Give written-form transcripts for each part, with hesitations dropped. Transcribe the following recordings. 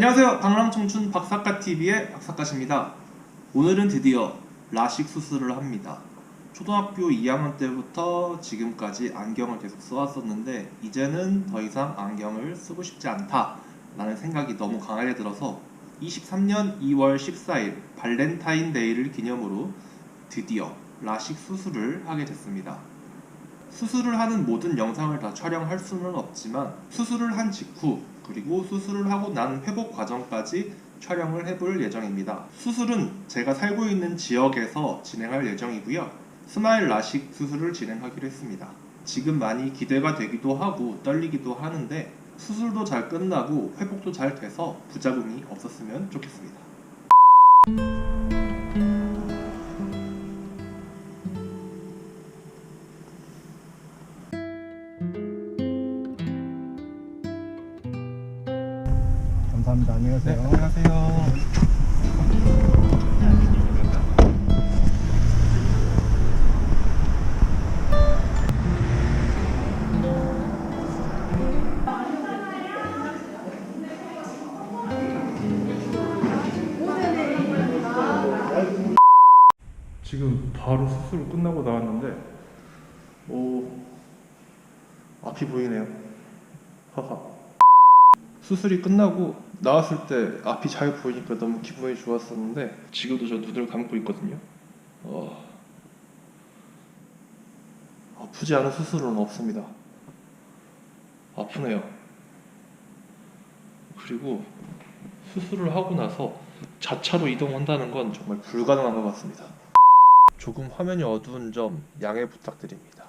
안녕하세요. 강남청춘 박사과TV의 박사과입니다. 오늘은 드디어 라식 수술을 합니다. 초등학교 2학년 때부터 지금까지 안경을 계속 써왔었는데 이제는 더 이상 안경을 쓰고 싶지 않다 라는 생각이 너무 강하게 들어서 23년 2월 14일 발렌타인데이를 기념으로 드디어 라식 수술을 하게 됐습니다. 수술을 하는 모든 영상을 다 촬영할 수는 없지만 수술을 한 직후 그리고 수술을 하고 난 회복 과정까지 촬영을 해볼 예정입니다. 수술은 제가 살고 있는 지역에서 진행할 예정이고요. 스마일 라식 수술을 진행하기로 했습니다. 지금 많이 기대가 되기도 하고 떨리기도 하는데 수술도 잘 끝나고 회복도 잘 돼서 부작용이 없었으면 좋겠습니다. 감사합니다. 안녕하세요. 네, 안녕하세요. 지금 바로 수술 끝나고 나왔는데 앞이 보이네요. 하하. 수술이 끝나고 나왔을 때 앞이 잘 보이니까 너무 기분이 좋았었는데 지금도 저 눈을 감고 있거든요. 아프지 않은 수술은 없습니다. 아프네요. 그리고 수술을 하고 나서 자차로 이동한다는 건 정말 불가능한 것 같습니다. 조금 화면이 어두운 점 양해 부탁드립니다.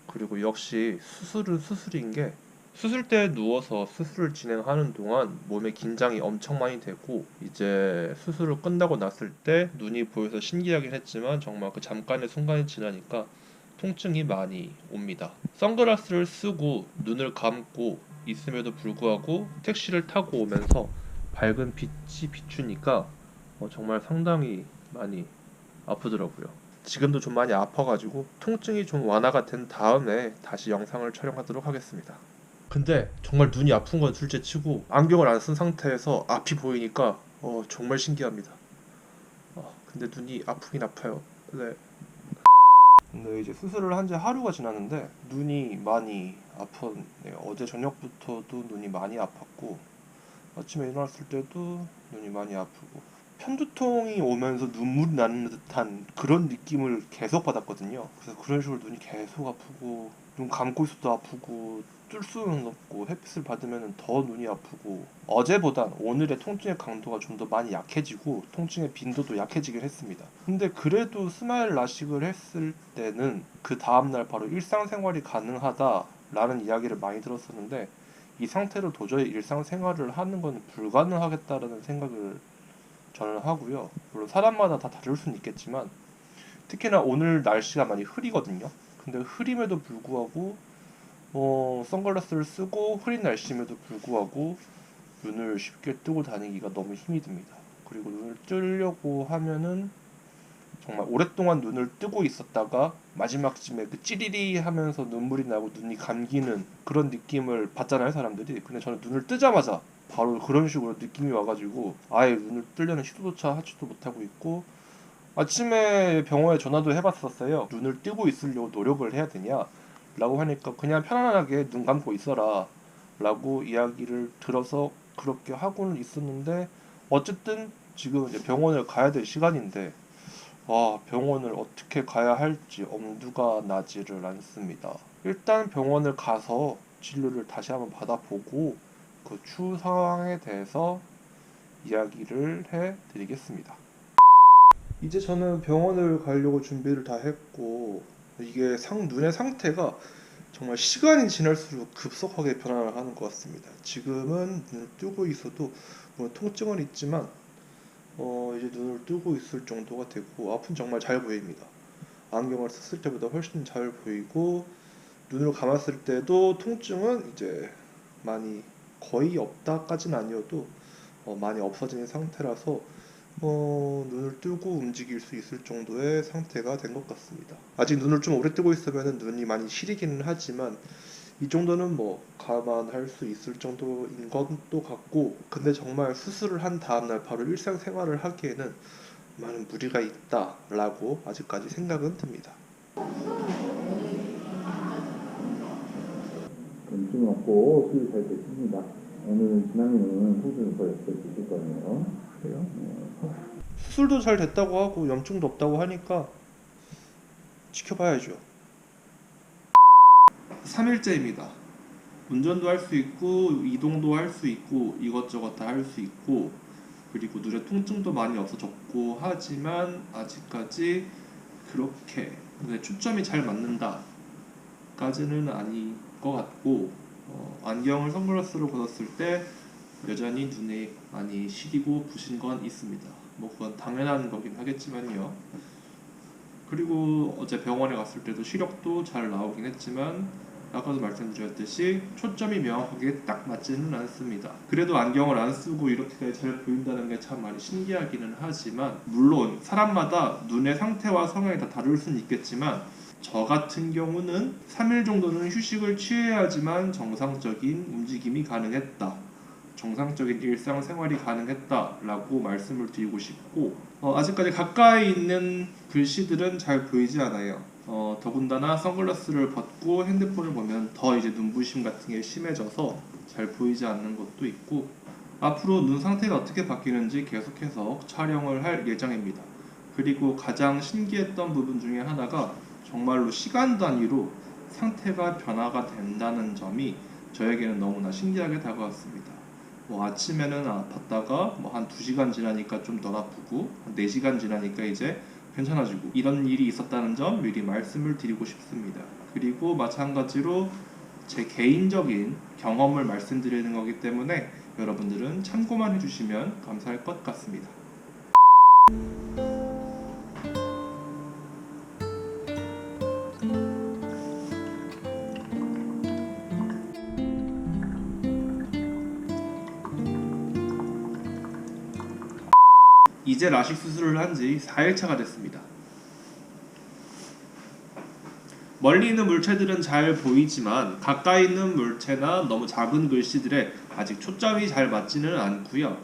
그리고 역시 수술은 수술인 게 수술대에 누워서 수술을 진행하는 동안 몸에 긴장이 엄청 많이 되고 이제 수술을 끝나고 났을 때 눈이 보여서 신기하긴 했지만 정말 그 잠깐의 순간이 지나니까 통증이 많이 옵니다. 선글라스를 쓰고 눈을 감고 있음에도 불구하고 택시를 타고 오면서 밝은 빛이 비추니까 정말 상당히 많이 아프더라고요. 지금도 좀 많이 아파가지고 통증이 좀 완화가 된 다음에 다시 영상을 촬영하도록 하겠습니다. 근데 정말 눈이 아픈 건 둘째치고 안경을 안 쓴 상태에서 앞이 보이니까 정말 신기합니다. 근데 눈이 아프긴 아파요. 네. 근데 이제 수술을 한 지 하루가 지났는데 눈이 많이 아팠네요. 어제 저녁부터도 눈이 많이 아팠고 아침에 일어났을 때도 눈이 많이 아프고 편두통이 오면서 눈물이 나는 듯한 그런 느낌을 계속 받았거든요. 그래서 그런 식으로 눈이 계속 아프고 눈 감고 있어도 아프고 뜰 수는 없고 햇빛을 받으면 더 눈이 아프고 어제보단 오늘의 통증의 강도가 좀 더 많이 약해지고 통증의 빈도도 약해지긴 했습니다. 근데 그래도 스마일 라식을 했을 때는 그 다음날 바로 일상생활이 가능하다라는 이야기를 많이 들었었는데 이 상태로 도저히 일상생활을 하는 건 불가능하겠다라는 생각을 저는 하고요. 물론 사람마다 다 다를 수는 있겠지만 특히나 오늘 날씨가 많이 흐리거든요. 근데 흐림에도 불구하고 선글라스를 쓰고 흐린 날씨임에도 불구하고 눈을 쉽게 뜨고 다니기가 너무 힘이 듭니다. 그리고 눈을 뜨려고 하면은 정말 오랫동안 눈을 뜨고 있었다가 마지막쯤에 그 찌리리 하면서 눈물이 나고 눈이 감기는 그런 느낌을 받잖아요, 사람들이. 근데 저는 눈을 뜨자마자 바로 그런 식으로 느낌이 와가지고 아예 눈을 뜨려는 시도조차 하지도 못하고 있고 아침에 병원에 전화도 해봤었어요. 눈을 뜨고 있으려고 노력을 해야 되냐 라고 하니까 그냥 편안하게 눈 감고 있어라 라고 이야기를 들어서 그렇게 하고는 있었는데 어쨌든 지금 이제 병원을 가야 될 시간인데 병원을 어떻게 가야 할지 엄두가 나지를 않습니다. 일단 병원을 가서 진료를 다시 한번 받아보고 그 추후 상황에 대해서 이야기를 해드리겠습니다. 이제 저는 병원을 가려고 준비를 다 했고 이게 눈의 상태가 정말 시간이 지날수록 급속하게 변화를 하는 것 같습니다. 지금은 눈을 뜨고 있어도 물론 통증은 있지만 이제 눈을 뜨고 있을 정도가 되고 앞은 정말 잘 보입니다. 안경을 썼을 때보다 훨씬 잘 보이고 눈을 감았을 때도 통증은 이제 많이 거의 없다까지는 아니어도 많이 없어지는 상태라서 눈을 뜨고 움직일 수 있을 정도의 상태가 된 것 같습니다. 아직 눈을 좀 오래 뜨고 있으면 눈이 많이 시리기는 하지만 이 정도는 뭐 감안할 수 있을 정도인 것도 같고, 근데 정말 수술을 한 다음날 바로 일상생활을 하기에는 많은 무리가 있다라고 아직까지 생각은 듭니다. 염증 없고 수술 잘 됐습니다. 오늘 지나면은 후순 더 주실 거네요. 그래요? 수술도 잘 됐다고 하고 염증도 없다고 하니까 지켜봐야죠. 3일째입니다. 운전도 할 수 있고 이동도 할 수 있고 이것저것 다 할 수 있고, 그리고 눈에 통증도 많이 없어졌고 하지만 아직까지 그렇게 눈에 초점이 잘 맞는다 까지는 아닌 것 같고, 안경을 선글라스로 벗었을 때 여전히 눈에 많이 시리고 부신 건 있습니다. 뭐 그건 당연한 거긴 하겠지만요. 그리고 어제 병원에 갔을 때도 시력도 잘 나오긴 했지만 아까도 말씀드렸듯이 초점이 명확하게 딱 맞지는 않습니다. 그래도 안경을 안 쓰고 이렇게까지 잘 보인다는 게 참 많이 신기하기는 하지만, 물론 사람마다 눈의 상태와 성향이 다 다를 수는 있겠지만 저 같은 경우는 3일 정도는 휴식을 취해야지만 정상적인 움직임이 가능했다, 정상적인 일상생활이 가능했다라고 말씀을 드리고 싶고, 아직까지 가까이 있는 글씨들은 잘 보이지 않아요. 더군다나 선글라스를 벗고 핸드폰을 보면 더 이제 눈부심 같은 게 심해져서 잘 보이지 않는 것도 있고, 앞으로 눈 상태가 어떻게 바뀌는지 계속해서 촬영을 할 예정입니다. 그리고 가장 신기했던 부분 중에 하나가 정말로 시간 단위로 상태가 변화가 된다는 점이 저에게는 너무나 신기하게 다가왔습니다. 뭐 아침에는 아팠다가 뭐 한 2시간 지나니까 좀 덜 아프고, 한 4시간 지나니까 이제 괜찮아지고, 이런 일이 있었다는 점 미리 말씀을 드리고 싶습니다. 그리고 마찬가지로 제 개인적인 경험을 말씀드리는 거기 때문에 여러분들은 참고만 해주시면 감사할 것 같습니다. 이제 라식 수술을 한 지 4일차가 됐습니다. 멀리 있는 물체들은 잘 보이지만 가까이 있는 물체나 너무 작은 글씨들에 아직 초점이 잘 맞지는 않고요.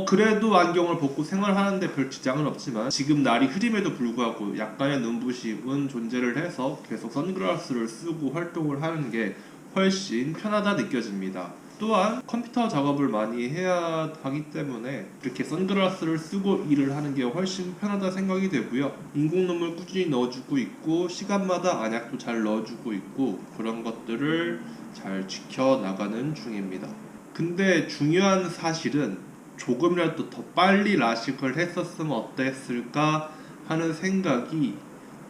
그래도 안경을 벗고 생활하는데 별 지장은 없지만 지금 날이 흐림에도 불구하고 약간의 눈부심은 존재를 해서 계속 선글라스를 쓰고 활동을 하는 게 훨씬 편하다 느껴집니다. 또한 컴퓨터 작업을 많이 해야 하기 때문에 이렇게 선글라스를 쓰고 일을 하는 게 훨씬 편하다 생각이 되고요. 인공눈물 꾸준히 넣어주고 있고 시간마다 안약도 잘 넣어주고 있고, 그런 것들을 잘 지켜나가는 중입니다. 근데 중요한 사실은 조금이라도 더 빨리 라식을 했었으면 어땠을까 하는 생각이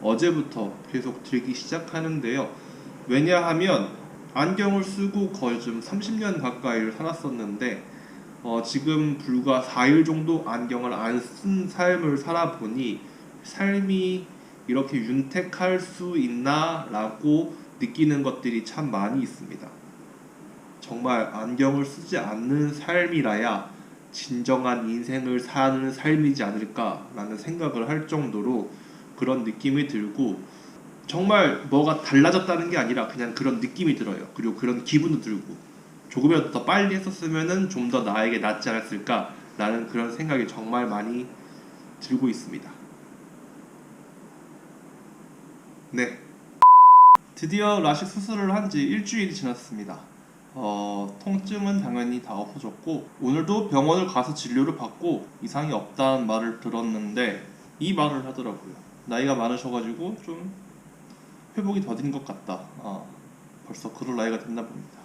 어제부터 계속 들기 시작하는데요. 왜냐하면 안경을 쓰고 거의 좀 30년 가까이를 살았었는데, 지금 불과 4일 정도 안경을 안 쓴 삶을 살아보니 삶이 이렇게 윤택할 수 있나 라고 느끼는 것들이 참 많이 있습니다. 정말 안경을 쓰지 않는 삶이라야 진정한 인생을 사는 삶이지 않을까라는 생각을 할 정도로 그런 느낌이 들고, 정말 뭐가 달라졌다는 게 아니라 그냥 그런 느낌이 들어요. 그리고 그런 기분도 들고, 조금이라도 더 빨리 했었으면 좀 더 나에게 낫지 않았을까라는 그런 생각이 정말 많이 들고 있습니다. 네, 드디어 라식 수술을 한 지 일주일이 지났습니다. 통증은 당연히 다 없어졌고, 오늘도 병원을 가서 진료를 받고 이상이 없다는 말을 들었는데 이 말을 하더라고요. 나이가 많으셔가지고 좀 회복이 더딘 것 같다. 벌써 그럴 나이가 됐나 봅니다.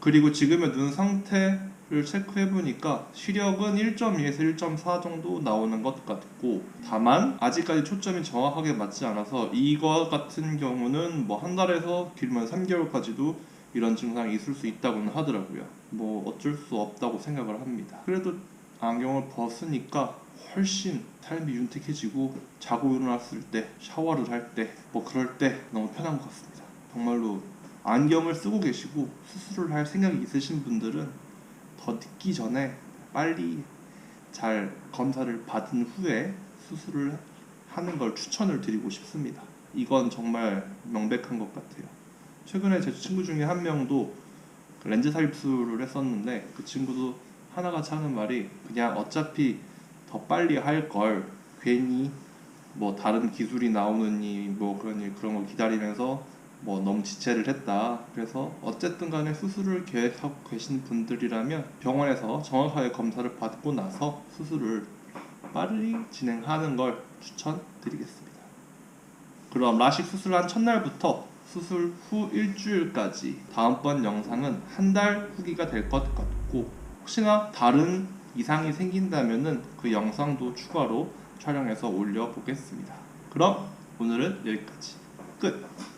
그리고 지금의 눈 상태를 체크해보니까 시력은 1.2에서 1.4 정도 나오는 것 같고, 다만 아직까지 초점이 정확하게 맞지 않아서 이거 같은 경우는 뭐 한 달에서 길면 3개월까지도 이런 증상이 있을 수 있다고는 하더라고요. 뭐 어쩔 수 없다고 생각을 합니다. 그래도 안경을 벗으니까 훨씬 삶이 윤택해지고, 자고 일어났을 때, 샤워를 할 때, 뭐 그럴 때 너무 편한 것 같습니다. 정말로 안경을 쓰고 계시고 수술을 할 생각이 있으신 분들은 더 늦기 전에 빨리 잘 검사를 받은 후에 수술을 하는 걸 추천을 드리고 싶습니다. 이건 정말 명백한 것 같아요. 최근에 제 친구 중에 한 명도 그 렌즈 삽입술을 했었는데 그 친구도 하나같이 하는 말이 그냥 어차피 더 빨리 할 걸 괜히 뭐 다른 기술이 나오느니 뭐 그러니 그런 걸 기다리면서 뭐 너무 지체를 했다. 그래서 어쨌든 간에 수술을 계획하고 계신 분들이라면 병원에서 정확하게 검사를 받고 나서 수술을 빨리 진행하는 걸 추천드리겠습니다. 그럼 라식 수술한 첫날부터 수술 후 일주일까지 다음번 영상은 한 달 후기가 될 것 같고 혹시나 다른 이상이 생긴다면은 그 영상도 추가로 촬영해서 올려보겠습니다. 그럼 오늘은 여기까지 끝!